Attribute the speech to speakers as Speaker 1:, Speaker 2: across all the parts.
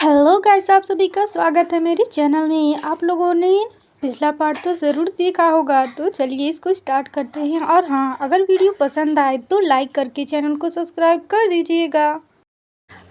Speaker 1: Hello guys, आप सभी का स्वागत है मेरे चैनल में। आप लोगों ने पिछला पार्ट तो ज़रूर देखा होगा, तो चलिए इसको स्टार्ट करते हैं। और हाँ, अगर वीडियो पसंद आए तो लाइक करके चैनल को सब्सक्राइब कर दीजिएगा।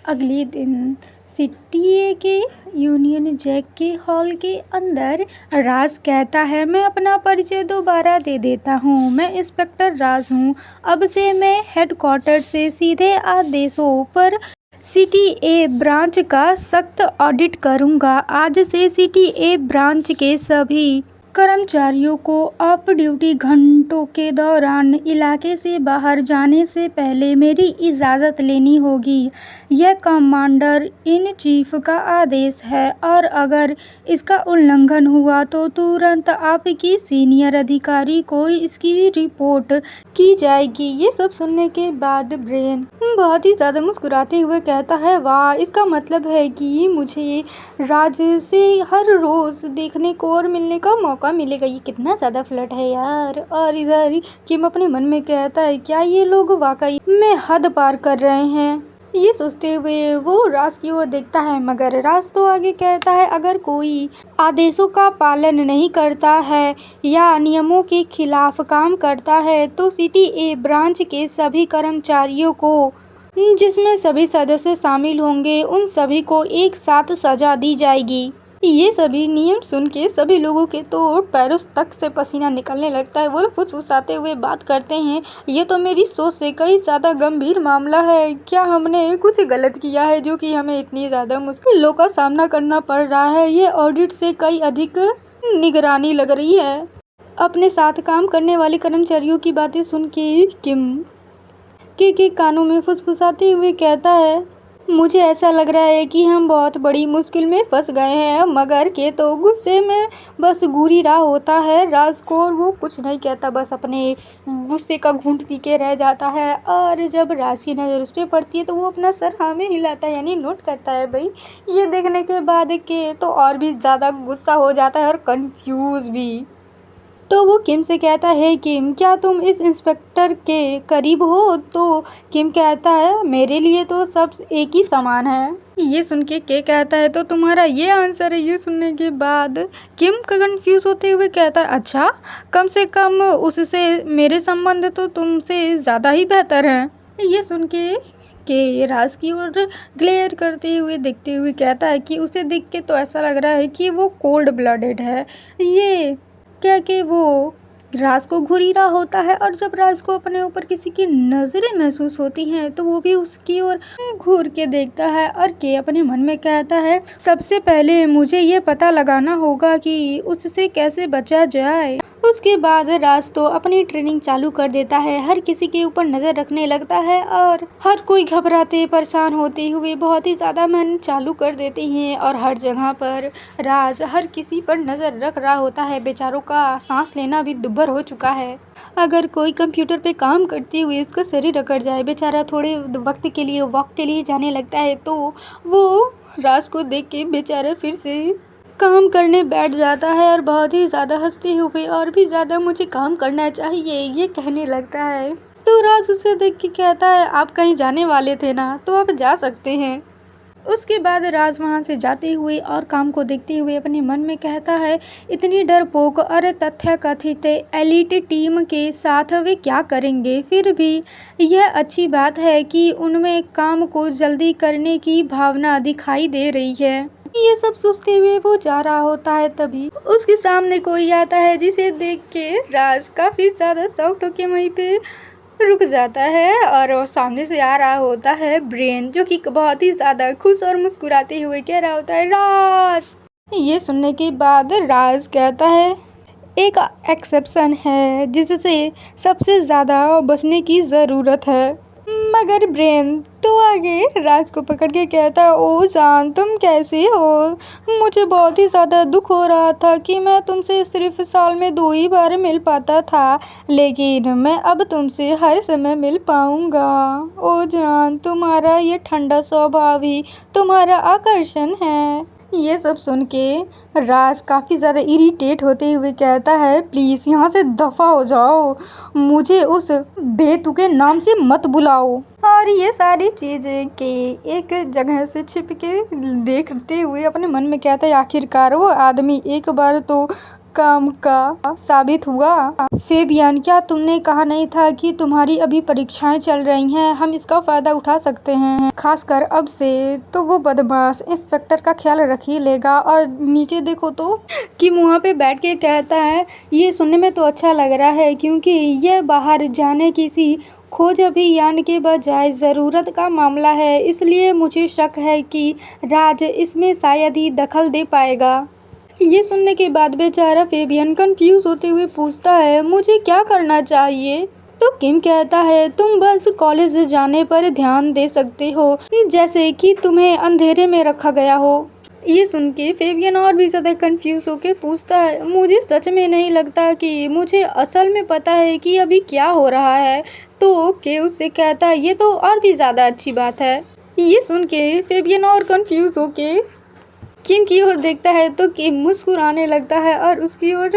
Speaker 1: अगले दिन सीटीए के यूनियन जैक के हॉल के अंदर राज कहता है, मैं अपना परिचय दोबारा दे देता हूँ। मैं इंस्पेक्टर राज हूँ। अब से मैं हेडक्वार्टर से सीधे आदेशों पर सीटीए ब्रांच का सख्त ऑडिट करूंगा। आज से सीटीए ब्रांच के सभी कर्मचारियों को ऑफ ड्यूटी घंटों के दौरान इलाके से बाहर जाने से पहले मेरी इजाज़त लेनी होगी। यह कमांडर इन चीफ का आदेश है और अगर इसका उल्लंघन हुआ तो तुरंत आपकी सीनियर अधिकारी को इसकी रिपोर्ट की जाएगी। ये सब सुनने के बाद ब्रेन बहुत ही ज़्यादा मुस्कुराते हुए कहता है, वाह, इसका मतलब है कि मुझे राज से हर रोज़ देखने को और मिलने का मौका मिलेगा। ये कितना ज़्यादा फ्लर्ट है यार। और इधर किम अपने मन में कहता है, क्या ये लोग वाकई में हद पार कर रहे हैं। ये सोचते हुए वो राज की ओर देखता है, मगर राज तो आगे कहता है, अगर कोई आदेशों का पालन नहीं करता है या नियमों के खिलाफ काम करता है तो सीटीए ब्रांच के सभी कर्मचारियों को, जिसमें सभी सदस्य शामिल होंगे, उन सभी को एक साथ सजा दी जाएगी। ये सभी नियम सुन के सभी लोगों के तो पैरों तक से पसीना निकलने लगता है। वो लोग फुसफुसाते हुए बात करते हैं, ये तो मेरी सोच से कई ज़्यादा गंभीर मामला है। क्या हमने कुछ गलत किया है जो कि हमें इतनी ज़्यादा मुश्किलों का सामना करना पड़ रहा है। ये ऑडिट से कई अधिक निगरानी लग रही है। अपने साथ काम करने वाले कर्मचारियों की बातें सुन के किम के कानों में फुसफुसाते हुए कहता है, मुझे ऐसा लग रहा है कि हम बहुत बड़ी मुश्किल में फंस गए हैं। मगर के तो गुस्से में बस घूरी रहा होता है राज को, और वो कुछ नहीं कहता, बस अपने गुस्से का घूंट पी के रह जाता है। और जब राज की नज़र उस पर पड़ती है तो वो अपना सर हाँ में हिलाता है, यानी नोट करता है। भाई ये देखने के बाद के तो और भी ज़्यादा गुस्सा हो जाता है और कंफ्यूज भी। तो वो किम से कहता है, किम, क्या तुम इस इंस्पेक्टर के करीब हो? तो किम कहता है, मेरे लिए तो सब एक ही समान है। ये सुन के कहता है, तो तुम्हारा ये आंसर है। ये सुनने के बाद किम कंफ्यूज होते हुए कहता है, अच्छा, कम से कम उससे मेरे संबंध तो तुमसे ज़्यादा ही बेहतर हैं। ये सुन के राज की ओर ग्लेयर करते हुए देखते हुए कहता है कि उसे देख के तो ऐसा लग रहा है कि वो कोल्ड ब्लडेड है। ये क्या कि वो राज को घूर ही रहा होता है, और जब राज को अपने ऊपर किसी की नज़रें महसूस होती हैं तो वो भी उसकी ओर घूर के देखता है। और के अपने मन में कहता है, सबसे पहले मुझे ये पता लगाना होगा कि उससे कैसे बचा जाए। उसके बाद राज तो अपनी ट्रेनिंग चालू कर देता है, हर किसी के ऊपर नज़र रखने लगता है और हर कोई घबराते परेशान होते हुए बहुत ही ज़्यादा मन चालू कर देते हैं। और हर जगह पर राज हर किसी पर नज़र रख रहा होता है। बेचारों का सांस लेना भी दुभर हो चुका है। अगर कोई कंप्यूटर पे काम करते हुए उसका शरीर अकड़ जाए, बेचारा थोड़े वक्त के लिए वॉक के लिए जाने लगता है, तो वो राज को देख के बेचारा फिर से काम करने बैठ जाता है और बहुत ही ज़्यादा हंसते हुए, और भी ज़्यादा मुझे काम करना चाहिए, ये कहने लगता है। तो राज उसे देख के कहता है, आप कहीं जाने वाले थे ना, तो आप जा सकते हैं। उसके बाद राज वहाँ से जाते हुए और काम को देखते हुए अपने मन में कहता है, इतनी डरपोक और तथाकथित एलिट टीम के साथ वे क्या करेंगे। फिर भी यह अच्छी बात है कि उनमें काम को जल्दी करने की भावना दिखाई दे रही है। ये सब सोचते हुए वो जा रहा होता है, तभी उसके सामने कोई आता है, जिसे देख के राज काफ़ी ज़्यादा शॉक्ड होके वहीं पे रुक जाता है। और वो सामने से आ रहा होता है ब्रेन, जो कि बहुत ही ज़्यादा खुश और मुस्कुराते हुए कह रहा होता है, राज। ये सुनने के बाद राज कहता है, एक एक्सेप्शन है जिससे सबसे ज़्यादा बचने की ज़रूरत है। मगर ब्रेन तो आगे राज को पकड़ के कहता है, ओ जान, तुम कैसे हो? मुझे बहुत ही ज़्यादा दुख हो रहा था कि मैं तुमसे सिर्फ साल में 2 ही बार मिल पाता था, लेकिन मैं अब तुमसे हर समय मिल पाऊंगा। ओ जान, तुम्हारा ये ठंडा स्वभाव ही तुम्हारा आकर्षण है। ये सब सुन के राज काफ़ी ज़्यादा इरिटेट होते हुए कहता है, प्लीज़ यहाँ से दफ़ा हो जाओ, मुझे उस बेतुके नाम से मत बुलाओ। और ये सारी चीज़ें के एक जगह से छिप के देखते हुए अपने मन में कहता है, आखिरकार वो आदमी एक बार तो काम का साबित हुआ। फेबियन, क्या तुमने कहा नहीं था कि तुम्हारी अभी परीक्षाएं चल रही हैं, हम इसका फ़ायदा उठा सकते हैं, खासकर अब से तो वो बदमाश इंस्पेक्टर का ख्याल रख ही लेगा। और नीचे देखो तो किम वहाँ पे बैठ के कहता है, ये सुनने में तो अच्छा लग रहा है क्योंकि यह बाहर जाने किसी खोज अभियान के बजाय ज़रूरत का मामला है, इसलिए मुझे शक है कि राज इसमें शायद ही दखल दे पाएगा। ये सुनने के बाद बेचारा फेबियन कंफ्यूज होते हुए पूछता है, मुझे क्या करना चाहिए? तो किम कहता है, तुम बस कॉलेज जाने पर ध्यान दे सकते हो, जैसे कि तुम्हें अंधेरे में रखा गया हो। ये सुन के फेबियन और भी ज़्यादा कंफ्यूज होकर पूछता है, मुझे सच में नहीं लगता कि मुझे असल में पता है कि अभी क्या हो रहा है। तो के उससे कहता है, ये तो और भी ज़्यादा अच्छी बात है। ये सुन के फेबियन और कंफ्यूज होके किम की ओर देखता है तो किम मुस्कुराने लगता है और उसकी ओर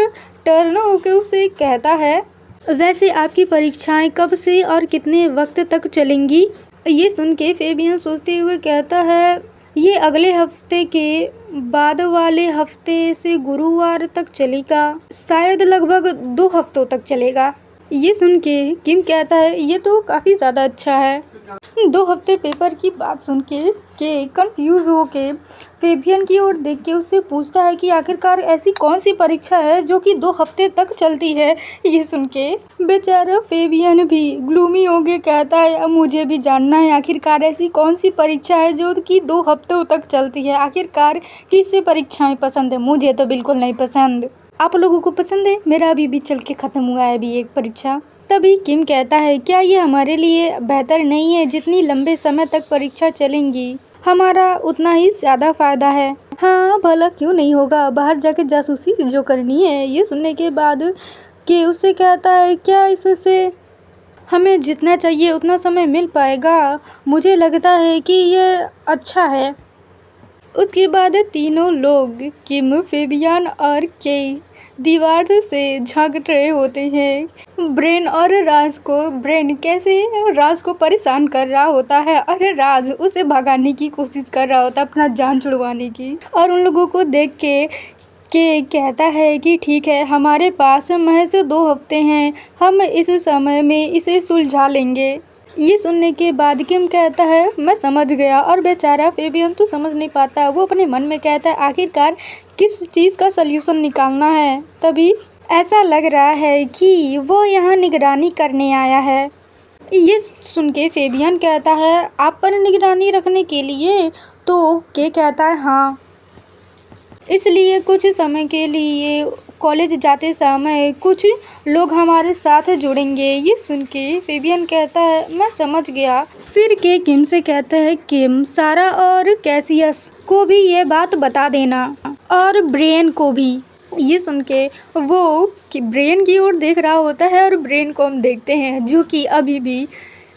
Speaker 1: टर्न होकर उसे कहता है, वैसे आपकी परीक्षाएं कब से और कितने वक्त तक चलेंगी? ये सुन के फेबियन सोचते हुए कहता है, ये अगले हफ्ते के बाद वाले हफ्ते से गुरुवार तक चलेगा, शायद लगभग 2 हफ्तों तक चलेगा। ये सुन के किम कहता है, ये तो काफ़ी ज़्यादा अच्छा है। 2 हफ्ते पेपर की बात सुन के कंफ्यूज हो के फेबियन की ओर देख के उससे पूछता है कि आखिरकार ऐसी कौन सी परीक्षा है जो कि 2 हफ्ते तक चलती है। ये सुन के बेचारा फेबियन भी ग्लूमी हो के कहता है, अब मुझे भी जानना है आखिरकार ऐसी कौन सी परीक्षा है जो कि 2 हफ्तों तक चलती है। आखिरकार किससे परीक्षाएं पसंद है? मुझे तो बिल्कुल नहीं पसंद। आप लोगों को पसंद है? मेरा अभी भी चल के ख़त्म हुआ है अभी एक परीक्षा। तभी किम कहता है, क्या ये हमारे लिए बेहतर नहीं है? जितनी लंबे समय तक परीक्षा चलेंगी हमारा उतना ही ज़्यादा फ़ायदा है। हाँ, भला क्यों नहीं होगा, बाहर जाके जासूसी जो करनी है। ये सुनने के बाद कि उससे कहता है, क्या इससे हमें जितना चाहिए उतना समय मिल पाएगा? मुझे लगता है कि ये अच्छा है। उसके बाद तीनों लोग किम, फेबियन और के दीवार से झांक रहे होते हैं। ब्रेन कैसे राज को परेशान कर रहा होता है और राज उसे भगाने की कोशिश कर रहा होता है, अपना जान छुड़वाने की। और उन लोगों को देख के कहता है कि ठीक है, हमारे पास महज 2 हफ्ते हैं, हम इस समय में इसे सुलझा लेंगे। ये सुनने के बाद किम कहता है, मैं समझ गया। और बेचारा फेबियन तो समझ नहीं पाता। वो अपने मन में कहता है, आखिरकार किस चीज़ का सल्यूशन निकालना है। तभी ऐसा लग रहा है कि वो यहाँ निगरानी करने आया है। ये सुन के फेबियन कहता है, आप पर निगरानी रखने के लिए? तो के कहता है, हाँ, इसलिए कुछ समय के लिए कॉलेज जाते समय कुछ लोग हमारे साथ जुड़ेंगे। ये सुन के फेबियन कहता है, मैं समझ गया। फिर के किम से कहता है, किम, सारा और कैसियस को भी ये बात बता देना और ब्रेन को भी। ये सुन के वो ब्रेन की ओर देख रहा होता है और ब्रेन को हम देखते हैं जो कि अभी भी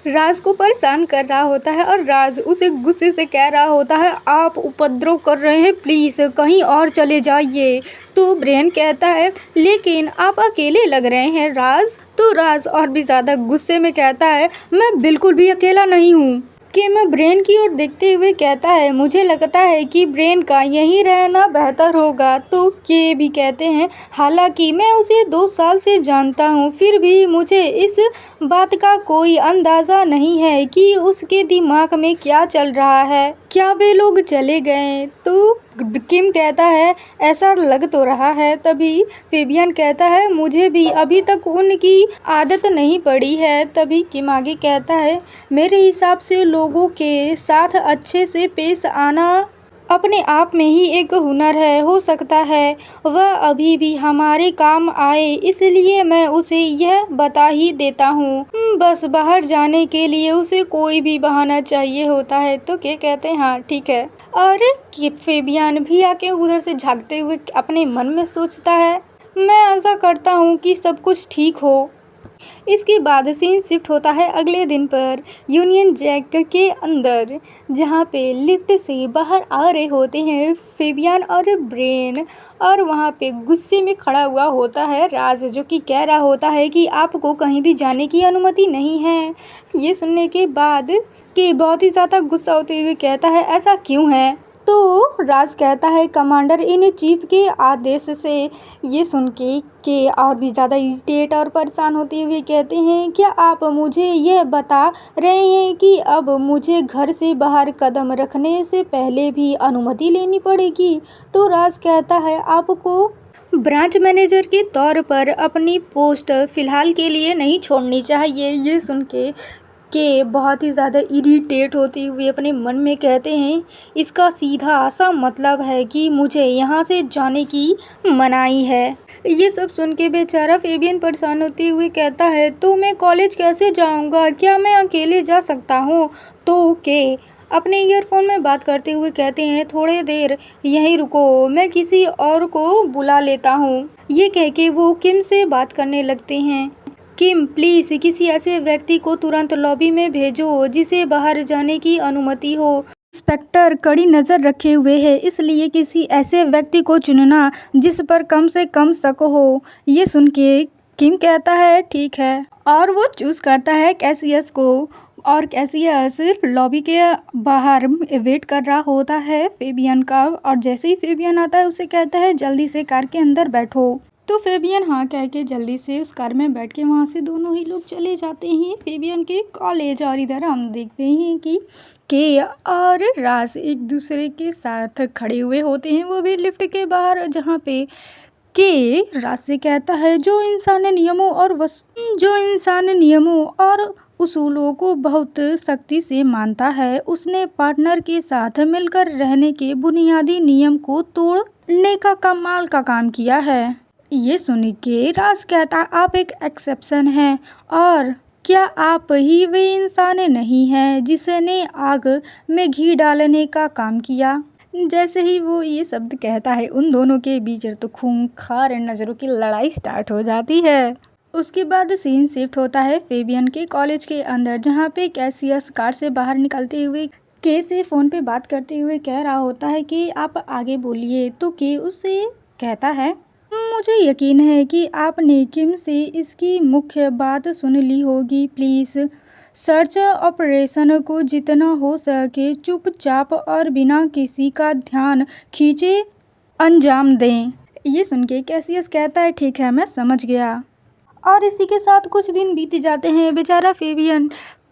Speaker 1: राज को परेशान कर रहा होता है और राज उसे गुस्से से कह रहा होता है, आप उपद्रव कर रहे हैं, प्लीज़ कहीं और चले जाइए। तो ब्रेन कहता है, लेकिन आप अकेले लग रहे हैं राज। तो राज और भी ज़्यादा गुस्से में कहता है, मैं बिल्कुल भी अकेला नहीं हूँ। किम ब्रेन की ओर देखते हुए कहता है, मुझे लगता है कि ब्रेन का यहीं रहना बेहतर होगा। तो के भी कहते हैं, हालांकि मैं उसे 2 साल से जानता हूँ, फिर भी मुझे इस बात का कोई अंदाज़ा नहीं है कि उसके दिमाग में क्या चल रहा है। क्या वे लोग चले गए? तो किम कहता है, ऐसा लग तो रहा है। तभी फेबियन कहता है, मुझे भी अभी तक उनकी आदत नहीं पड़ी है। तभी किम आगे कहता है, मेरे हिसाब से लोगों के साथ अच्छे से पेश आना अपने आप में ही एक हुनर है। हो सकता है वह अभी भी हमारे काम आए, इसलिए मैं उसे यह बता ही देता हूँ। बस बाहर जाने के लिए उसे कोई भी बहाना चाहिए होता है। तो क्या कहते हैं, हाँ ठीक है। और फेबियन भी आके उधर से झांकते हुए अपने मन में सोचता है, मैं आशा करता हूँ कि सब कुछ ठीक हो। इसके बाद सीन शिफ्ट होता है अगले दिन पर यूनियन जैक के अंदर, जहाँ पे लिफ्ट से बाहर आ रहे होते हैं फेबियन और ब्रेन, और वहाँ पे गुस्से में खड़ा हुआ होता है राज, जो कि कह रहा होता है कि आपको कहीं भी जाने की अनुमति नहीं है। ये सुनने के बाद के बहुत ही ज़्यादा गुस्सा होते हुए कहता है ऐसा क्यों है। तो राज कहता है कमांडर इन चीफ के आदेश से। ये सुन के और भी ज़्यादा इरिटेट और परेशान होते हुए कहते हैं क्या आप मुझे यह बता रहे हैं कि अब मुझे घर से बाहर कदम रखने से पहले भी अनुमति लेनी पड़ेगी। तो राज कहता है आपको ब्रांच मैनेजर के तौर पर अपनी पोस्ट फ़िलहाल के लिए नहीं छोड़नी चाहिए। ये सुन के बहुत ही ज़्यादा इरिटेट होते हुए अपने मन में कहते हैं इसका सीधा सा मतलब है कि मुझे यहाँ से जाने की मनाही है। ये सब सुन के बेचारा फेबियन परेशान होते हुए कहता है तो मैं कॉलेज कैसे जाऊँगा, क्या मैं अकेले जा सकता हूँ। तो के अपने ईयरफोन में बात करते हुए कहते हैं थोड़ी देर यहीं रुको, मैं किसी और को बुला लेता हूँ। ये कह के वो किम से बात करने लगते हैं। किम प्लीज़ किसी ऐसे व्यक्ति को तुरंत लॉबी में भेजो जिसे बाहर जाने की अनुमति हो। इंस्पेक्टर कड़ी नज़र रखे हुए है, इसलिए किसी ऐसे व्यक्ति को चुनना जिस पर कम से कम शक हो। ये सुन के किम कहता है ठीक है, और वो चूज़ करता है कैसियस को। और कैसियस लॉबी के बाहर वेट कर रहा होता है फेबियन का, और जैसे ही फेबियन आता है उसे कहता है जल्दी से कार के अंदर बैठो। तो फेबियन हाँ कह के जल्दी से उस कार में बैठ के वहाँ से दोनों ही लोग चले जाते हैं फेबियन के कॉलेज। और इधर हम देखते हैं कि के और राज एक दूसरे के साथ खड़े हुए होते हैं, वो भी लिफ्ट के बाहर, जहाँ पे के राज से कहता है जो इंसान नियमों और उसूलों को बहुत सख्ती से मानता है उसने पार्टनर के साथ मिलकर रहने के बुनियादी नियम को तोड़ने का कमाल का काम किया है। ये सुन के राज कहता आप एक एक्सेप्शन हैं, और क्या आप ही वे इंसान नहीं हैं जिसने आग में घी डालने का काम किया। जैसे ही वो ये शब्द कहता है उन दोनों के बीच तो खूंखार नज़रों की लड़ाई स्टार्ट हो जाती है। उसके बाद सीन शिफ्ट होता है फेबियन के कॉलेज के अंदर, जहाँ पे कैसियस कार से बाहर निकलते हुए के से फ़ोन पे बात करते हुए कह रहा होता है कि आप आगे बोलिए। तो के उससे कहता है मुझे यकीन है कि आपने किम से इसकी मुख्य बात सुन ली होगी, प्लीज़ सर्च ऑपरेशन को जितना हो सके चुपचाप और बिना किसी का ध्यान खींचे अंजाम दें। ये सुन के कैसियस कहता है ठीक है मैं समझ गया। और इसी के साथ कुछ दिन बीत जाते हैं। बेचारा फेबियन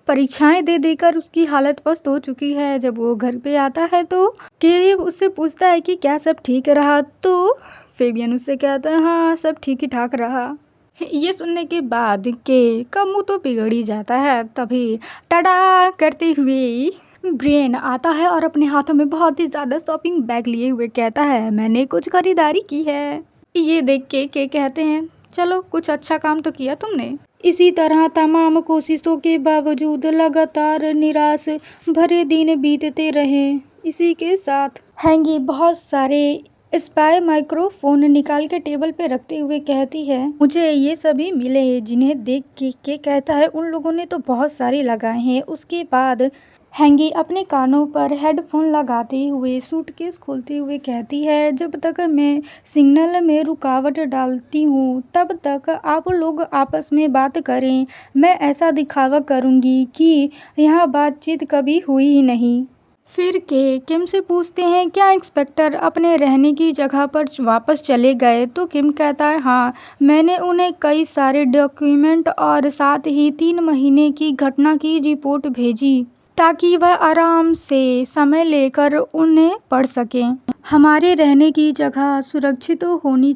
Speaker 1: परीक्षाएं दे देकर उसकी हालत पस्त हो चुकी है। जब वो घर पे आता है तो के उससे पूछता है कि क्या सब ठीक रहा। तो फेबियन उससे कहता है हाँ सब ठीक ही ठाक रहा। ये सुनने के बाद के का मुँह तो बिगड़ ही जाता है। तभी टडा करते हुए ब्रेन आता है और अपने हाथों में बहुत ही ज़्यादा शॉपिंग बैग लिए हुए कहता है मैंने कुछ खरीदारी की है। ये देख के कहते हैं चलो कुछ अच्छा काम तो किया तुमने। इसी तरह तमाम कोशिशों के बावजूद लगातार निराश भरे दिन बीतते रहे। इसी के साथ हैंगी बहुत सारे स्पाई माइक्रोफोन निकाल के टेबल पे रखते हुए कहती है मुझे ये सभी मिले, जिन्हें देख के कहता है उन लोगों ने तो बहुत सारे लगाए हैं। उसके बाद हैंगी अपने कानों पर हेडफोन लगाते हुए सूटकेस खोलते हुए कहती है जब तक मैं सिग्नल में रुकावट डालती हूँ तब तक आप लोग आपस में बात करें। मैं ऐसा दिखावा करूँगी कि यहाँ बातचीत कभी हुई ही नहीं। फिर के किम से पूछते हैं क्या इंस्पेक्टर अपने रहने की जगह पर वापस चले गए। तो किम कहता है हाँ मैंने उन्हें कई सारे डॉक्यूमेंट और साथ ही 3 महीने की घटना की रिपोर्ट भेजी ताकि वह आराम से समय लेकर उन्हें पढ़ सकें। हमारे रहने की जगह सुरक्षित होनी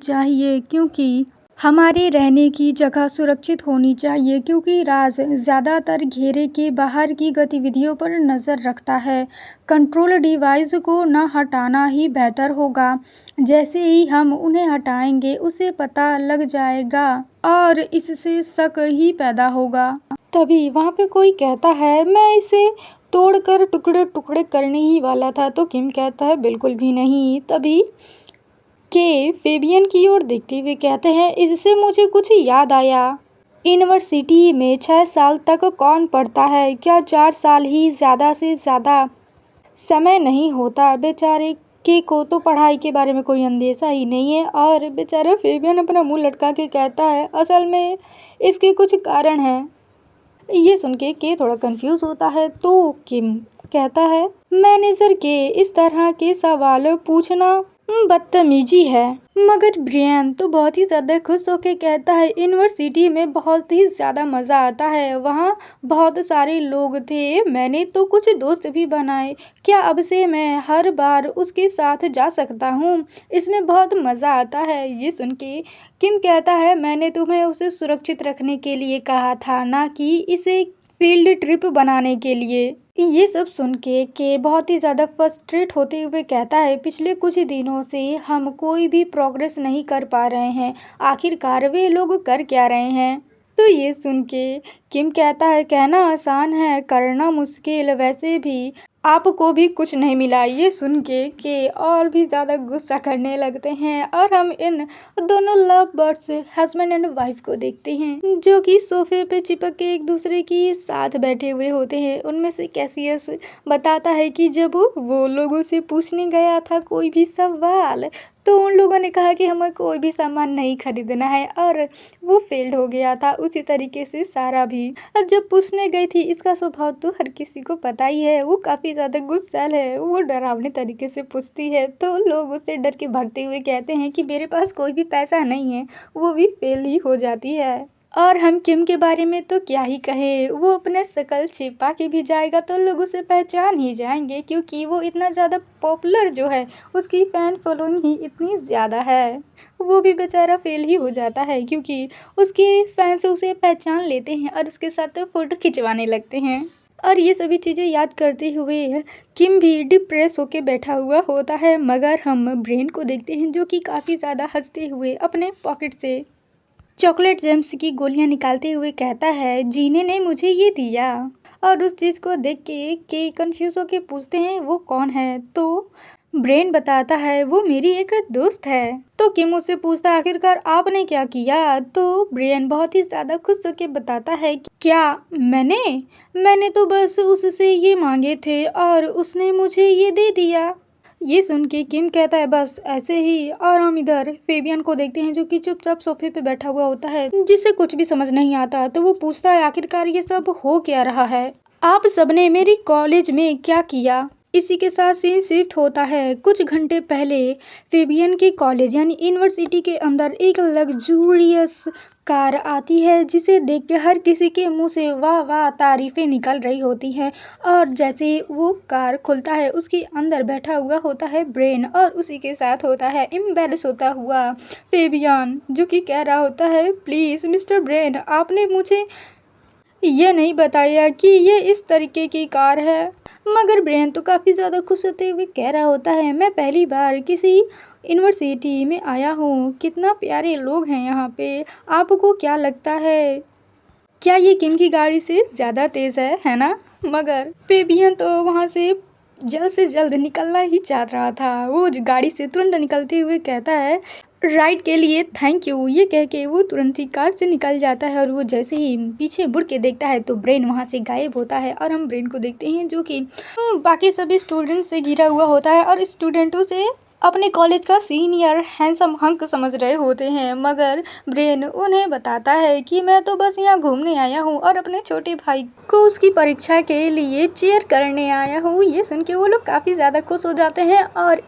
Speaker 1: चाहिए क्योंकि राज ज़्यादातर घेरे के बाहर की गतिविधियों पर नज़र रखता है। कंट्रोल डिवाइस को न हटाना ही बेहतर होगा। जैसे ही हम उन्हें हटाएंगे उसे पता लग जाएगा और इससे शक ही पैदा होगा। तभी वहाँ पे कोई कहता है मैं इसे तोड़कर टुकड़े टुकड़े करने ही वाला था। तो किम कहता है बिल्कुल भी नहीं। तभी के फेबियन की ओर देखते हुए कहते हैं इससे मुझे कुछ याद आया। यूनिवर्सिटी में 6 साल तक कौन पढ़ता है? क्या 4 साल ही ज़्यादा से ज़्यादा समय नहीं होता? बेचारे के को तो पढ़ाई के बारे में कोई अंदेशा ही नहीं है। और बेचारा फेबियन अपना मुंह लटका के कहता है, असल में इसके कुछ कारण हैं। ये सुन के थोड़ा कंफ्यूज होता है तो किम कहता है, मैनेजर के इस तरह के सवाल पूछना बदतमीजी है। मगर ब्रियन तो बहुत ही ज़्यादा खुश होकर कहता है, यूनिवर्सिटी में बहुत ही ज़्यादा मज़ा आता है, वहाँ बहुत सारे लोग थे, मैंने तो कुछ दोस्त भी बनाए। क्या अब से मैं हर बार उसके साथ जा सकता हूँ? इसमें बहुत मज़ा आता है। ये सुन के किम कहता है, मैंने तुम्हें उसे सुरक्षित रखने के लिए कहा था, ना कि इसे फील्ड ट्रिप बनाने के लिए। ये सब सुन के बहुत ही ज़्यादा फ्रस्ट्रेट होते हुए कहता है, पिछले कुछ दिनों से हम कोई भी प्रोग्रेस नहीं कर पा रहे हैं, आखिरकार वे लोग कर क्या रहे हैं? तो ये सुन के किम कहता है, कहना आसान है, करना मुश्किल, वैसे भी आपको भी कुछ नहीं मिला। ये सुन के और भी ज़्यादा गुस्सा करने लगते हैं और हम इन दोनों love birds husband and wife को देखते हैं जो कि सोफे पे चिपक के एक दूसरे के साथ बैठे हुए होते हैं। उनमें से कैसियस बताता है कि जब वो लोगों से पूछने गया था कोई भी सवाल, तो उन लोगों ने कहा कि हमें कोई भी सामान नहीं खरीदना है और वो फेल्ड हो गया था। उसी तरीके से सारा भी जब पूछने गई थी, इसका स्वभाव तो हर किसी को पता ही है, वो काफ़ी ज़्यादा गुस्सैल है, वो डरावने तरीके से पूछती है तो लोग उससे डर के भागते हुए कहते हैं कि मेरे पास कोई भी पैसा नहीं है, वो भी फेल ही हो जाती है। और हम किम के बारे में तो क्या ही कहें, वो अपना शकल छिपा के भी जाएगा तो लोग उसे पहचान ही जाएंगे, क्योंकि वो इतना ज़्यादा पॉपुलर जो है, उसकी फ़ैन फॉलोइंग ही इतनी ज़्यादा है। वो भी बेचारा फेल ही हो जाता है क्योंकि उसके फैंस उसे पहचान लेते हैं और उसके साथ फ़ोटो खिंचवाने लगते हैं। और ये सभी चीज़ें याद करते हुए किम भी डिप्रेस होके बैठा हुआ होता है। मगर हम ब्रेन को देखते हैं जो कि काफ़ी ज़्यादा हंसते हुए अपने पॉकेट से चॉकलेट जेम्स की गोलियां निकालते हुए कहता है, जीने ने मुझे ये दिया। और उस चीज़ को देख के कंफ्यूज होके पूछते हैं वो कौन है, तो ब्रेन बताता है वो मेरी एक दोस्त है। तो किम उससे पूछता है, आखिरकार आपने क्या किया? तो ब्रेन बहुत ही ज़्यादा खुश होके बताता है, क्या मैंने तो बस उससे ये मांगे थे और उसने मुझे ये दे दिया। ये सुन के किम कहता है, बस ऐसे ही। और हम इधर फेबियन को देखते हैं जो कि चुपचाप सोफे पे बैठा हुआ होता है, जिसे कुछ भी समझ नहीं आता। तो वो पूछता है, आखिरकार ये सब हो क्या रहा है? आप सबने मेरी कॉलेज में क्या किया? इसी के साथ सीन शिफ्ट होता है कुछ घंटे पहले। फेबियन की कॉलेज यानी यूनिवर्सिटी के अंदर एक लग्जूरियस कार आती है, जिसे देख के हर किसी के मुंह से वाह वाह तारीफें निकल रही होती हैं। और जैसे वो कार खुलता है, उसके अंदर बैठा हुआ होता है ब्रेन और उसी के साथ होता है एम्बेरस होता हुआ फेबियन, जो कि कह रहा होता है, प्लीज़ मिस्टर ब्रेन, आपने मुझे ये नहीं बताया कि ये इस तरीके की कार है। मगर ब्रेन तो काफ़ी ज़्यादा खुश होते हुए कह रहा होता है, मैं पहली बार किसी यूनिवर्सिटी में आया हूँ, कितना प्यारे लोग हैं यहाँ पे, आपको क्या लगता है क्या ये किम की गाड़ी से ज़्यादा तेज़ है ना? मगर फेबियन तो वहाँ से जल्द निकलना ही चाह रहा था। वो गाड़ी से तुरंत निकलते हुए कहता है, राइड के लिए थैंक यू। ये कह के वो तुरंत ही कार से निकल जाता है और वो जैसे ही पीछे मुड़ के देखता है तो ब्रेन वहाँ से गायब होता है। और हम ब्रेन को देखते हैं जो कि बाकी सभी स्टूडेंट से घिरा हुआ होता है और स्टूडेंटों से अपने कॉलेज का सीनियर हैंडसम हंक समझ रहे होते हैं। मगर ब्रेन उन्हें बताता है कि मैं तो बस यहाँ घूमने आया हूँ और अपने छोटे भाई को उसकी परीक्षा के लिए चीयर करने आया हूँ। ये सुन के वो लोग काफ़ी ज़्यादा खुश हो जाते हैं और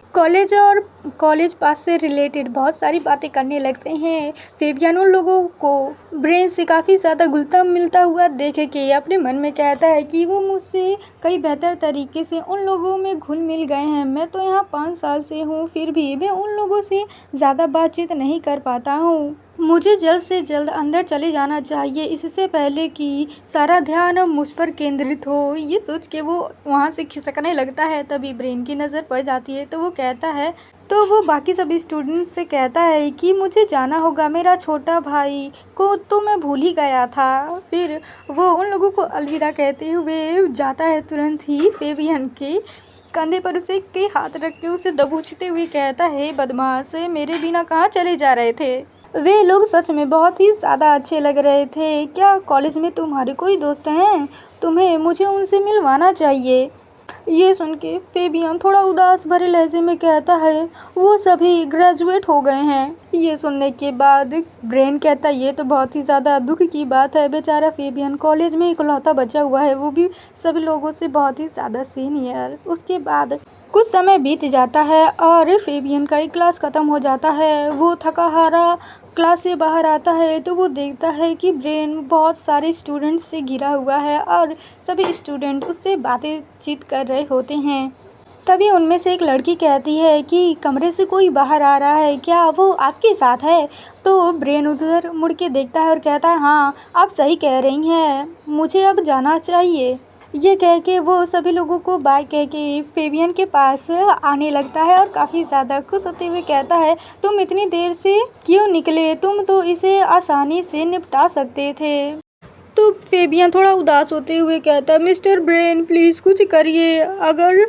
Speaker 1: कॉलेज पास से रिलेटेड बहुत सारी बातें करने लगते हैं। फेबियन उन लोगों को ब्रेन से काफ़ी ज़्यादा घुलता मिलता हुआ देख के अपने मन में कहता है कि वो मुझसे कई बेहतर तरीके से उन लोगों में घुल मिल गए हैं। मैं तो यहाँ 5 साल से हूँ, फिर भी मैं उन लोगों से ज़्यादा बातचीत नहीं कर पाता हूँ। मुझे जल्द से जल्द अंदर चले जाना चाहिए, इससे पहले कि सारा ध्यान मुझ पर केंद्रित हो। ये सोच के वो वहाँ से खिसकने लगता है। तभी ब्रेन की नज़र पड़ जाती है तो वो कहता है, तो वो बाकी सभी स्टूडेंट्स से कहता है कि मुझे जाना होगा, मेरा छोटा भाई को तो मैं भूल ही गया था। फिर वो उन लोगों को अलविदा कहते हुए जाता है। तुरंत ही फेबियन के कंधे पर उसे के हाथ रख के उसे दबोचते हुए कहता है, बदमाश, मेरे बिना कहाँ चले जा रहे थे? वे लोग सच में बहुत ही ज़्यादा अच्छे लग रहे थे। क्या कॉलेज में तुम्हारे कोई दोस्त हैं? तुम्हें मुझे उनसे मिलवाना चाहिए। ये सुन के फेबियन थोड़ा उदास भरे लहजे में कहता है, वो सभी ग्रेजुएट हो गए हैं। ये सुनने के बाद ब्रेन कहता है, ये तो बहुत ही ज़्यादा दुख की बात है। बेचारा फेबियन कॉलेज में इकलौता बचा हुआ है, वो भी सभी लोगों से बहुत ही ज़्यादा सीनियर। उसके बाद कुछ समय बीत जाता है और फेबियन का एक क्लास ख़त्म हो जाता है। वो थका हारा क्लास से बाहर आता है तो वो देखता है कि ब्रेन बहुत सारे स्टूडेंट्स से घिरा हुआ है और सभी स्टूडेंट उससे बातचीत कर रहे होते हैं। तभी उनमें से एक लड़की कहती है कि कमरे से कोई बाहर आ रहा है, क्या वो आपके साथ है? तो ब्रेन उधर मुड़ के देखता है और कहता है, हाँ आप सही कह रही हैं, मुझे अब जाना चाहिए। ये कह के वो सभी लोगों को बाय कह के फेबियन के पास आने लगता है और काफ़ी ज़्यादा खुश होते हुए कहता है, तुम इतनी देर से क्यों निकले? तुम तो इसे आसानी से निपटा सकते थे। तो फेबियन थोड़ा उदास होते हुए कहता है, मिस्टर ब्रेन प्लीज़ कुछ करिए, अगर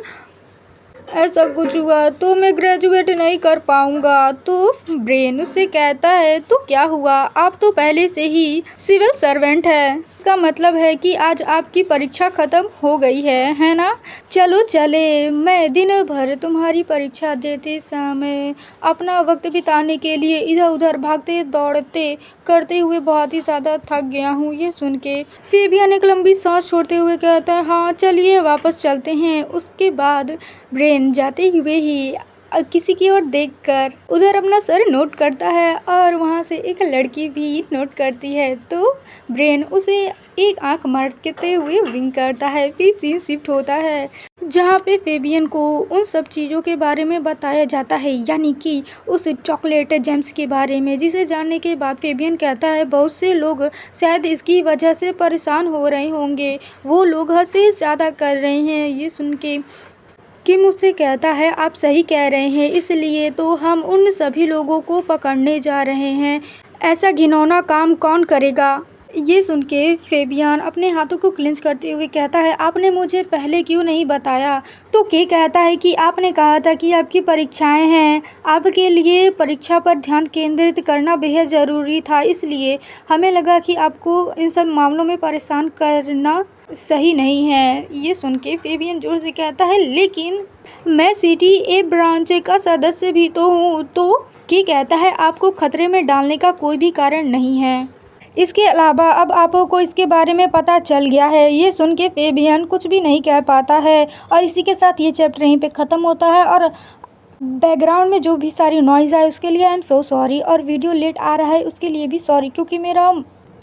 Speaker 1: ऐसा कुछ हुआ तो मैं ग्रेजुएट नहीं कर पाऊंगा। तो ब्रेन उससे कहता है, तो क्या हुआ, आप तो पहले से ही सिविल सर्वेंट है, इसका मतलब है कि आज आपकी परीक्षा ख़त्म हो गई है ना? चलो चले, मैं दिन भर तुम्हारी परीक्षा देते समय अपना वक्त बिताने के लिए इधर उधर भागते दौड़ते करते हुए बहुत ही ज़्यादा थक गया हूँ। ये सुन के फेबियन एक लंबी सांस छोड़ते हुए कहता है, हाँ चलिए वापस चलते हैं। उसके बाद ब्रेन जाते हुए ही किसी की ओर देखकर उधर अपना सर नोट करता है और वहाँ से एक लड़की भी नोट करती है। तो ब्रेन उसे एक आंख मारते हुए विंक करता है। फिर सीन शिफ्ट होता है जहाँ पे फेबियन को उन सब चीज़ों के बारे में बताया जाता है, यानी कि उस चॉकलेट जेम्स के बारे में, जिसे जानने के बाद फेबियन कहता है, बहुत से लोग शायद इसकी वजह से परेशान हो रहे होंगे, वो लोग हद से ज़्यादा कर रहे हैं। ये सुन के किम उससे कहता है, आप सही कह रहे हैं, इसलिए तो हम उन सभी लोगों को पकड़ने जा रहे हैं। ऐसा घिनौना काम कौन करेगा? ये सुन के फेबियन अपने हाथों को क्लेंच करते हुए कहता है, आपने मुझे पहले क्यों नहीं बताया? तो के कहता है कि आपने कहा था कि आपकी परीक्षाएं हैं, आपके लिए परीक्षा पर ध्यान केंद्रित करना बेहद ज़रूरी था, इसलिए हमें लगा कि आपको इन सब मामलों में परेशान करना सही नहीं है। ये सुन के फेबियन जोर से कहता है, लेकिन मैं CTA ब्रांच का सदस्य भी तो हूँ। तो के कहता है, आपको खतरे में डालने का कोई भी कारण नहीं है, इसके अलावा अब आपको इसके बारे में पता चल गया है। ये सुन के फेबियन कुछ भी नहीं कह पाता है और इसी के साथ ये चैप्टर यहीं पे ख़त्म होता है। और बैकग्राउंड में जो भी सारी नॉइज़ आए उसके लिए आई एम सो सॉरी, और वीडियो लेट आ रहा है उसके लिए भी सॉरी, क्योंकि मेरा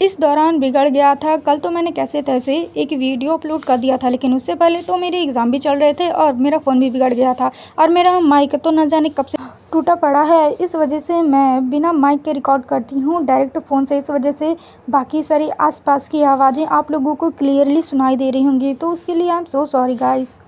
Speaker 1: इस दौरान बिगड़ गया था। कल तो मैंने कैसे तैसे एक वीडियो अपलोड कर दिया था, लेकिन उससे पहले तो मेरे एग्ज़ाम भी चल रहे थे और मेरा फ़ोन भी बिगड़ गया था और मेरा माइक तो न जाने कब से टूटा पड़ा है। इस वजह से मैं बिना माइक के रिकॉर्ड करती हूँ डायरेक्ट फ़ोन से। इस वजह से बाकी सारी आसपास की आवाज़ें आप लोगों को क्लियरली सुनाई दे रही होंगी, तो उसके लिए I am so sorry guys.